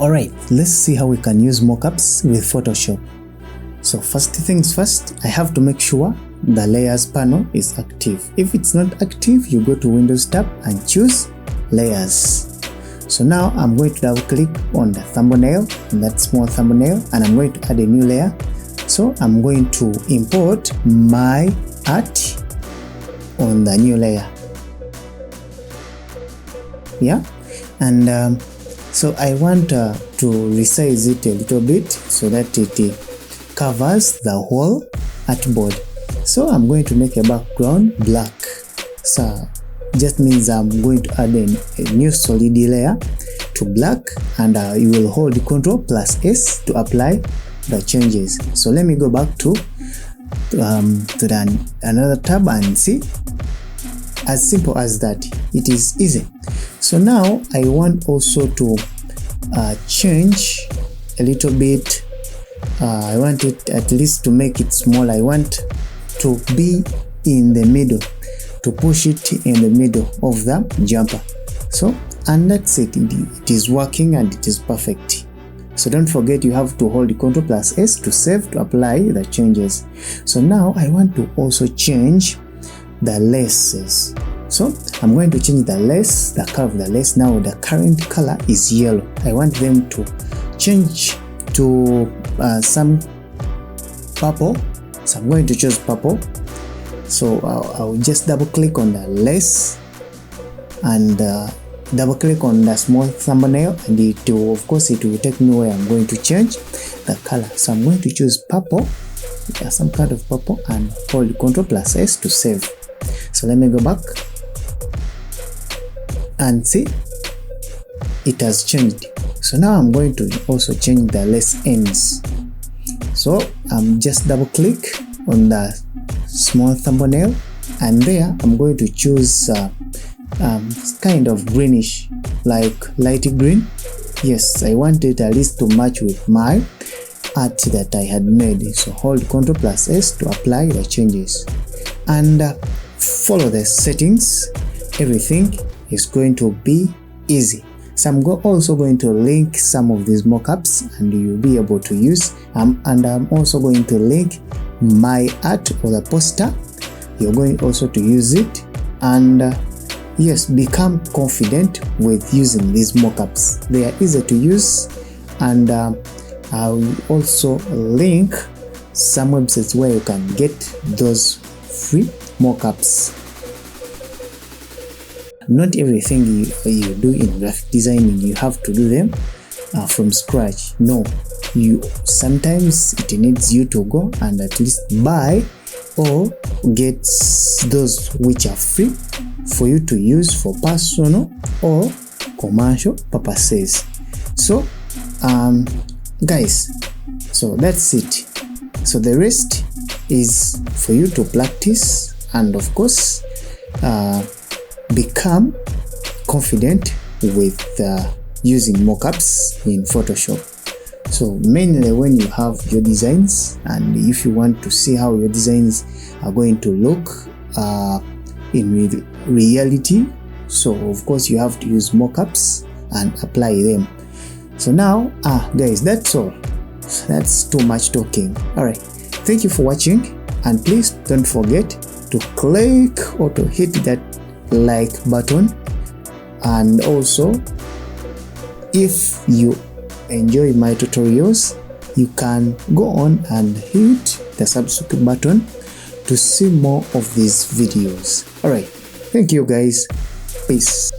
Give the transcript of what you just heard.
Alright, let's see how we can use mockups with Photoshop. So first things first, I have to make sure the layers panel is active. If it's not active, you go to Windows tab and choose layers. So now I'm going to double click on the thumbnail, that small thumbnail, and I'm going to add a new layer. So I'm going to import my art on the new layer. Yeah, and so I want to resize it a little bit so that it covers the whole artboard. So I'm going to make a background black. So just means I'm going to add a new solid layer to black, and you will hold Ctrl+S to apply the changes. So let me go back to another tab and see. As simple as that, it is easy. So now I want also to change a little bit. I want it at least to make it small. I want to be in the middle, to push it in the middle of the jumper. So, and that's it. It is working and it is perfect. So don't forget, you have to hold Ctrl+S to save, to apply the changes. So now I want to also change the laces. So I'm going to change the lace, the color of the lace. Now the current color is yellow. I want them to change to some purple. So I'm going to choose purple. So I'll just double click on the lace and double click on the small thumbnail, and it will, of course, it will take me where I'm going to change the color. So I'm going to choose purple, some kind of purple, and hold Ctrl+S to save. So let me go back and see, it has changed. So now I'm going to also change the lace ends. So I'm just double click on the small thumbnail, and there I'm going to choose kind of greenish, like light green. Yes, I want it at least to match with my art that I had made. So hold Ctrl+S to apply the changes and follow the settings. Everything is going to be easy. So I'm also going to link some of these mockups and you'll be able to use, and I'm also going to link my art or the poster. You're going also to use it, and yes, become confident with using these mockups. They are easy to use, and I will also link some websites where you can get those free mockups. Not everything you do in graphic designing you have to do them from scratch. No, sometimes it needs you to go and at least buy or get those which are free for you to use for personal or commercial purposes. So guys, so that's it. So the rest is for you to practice and of course become confident with using mockups in Photoshop. So mainly when you have your designs, and if you want to see how your designs are going to look in reality, so of course you have to use mockups and apply them. So now guys, that's all. That's too much talking. Alright, thank you for watching, and please don't forget to click or to hit that like button, and also if you enjoy my tutorials, you can go on and hit the subscribe button to see more of these videos. Alright, thank you guys, peace.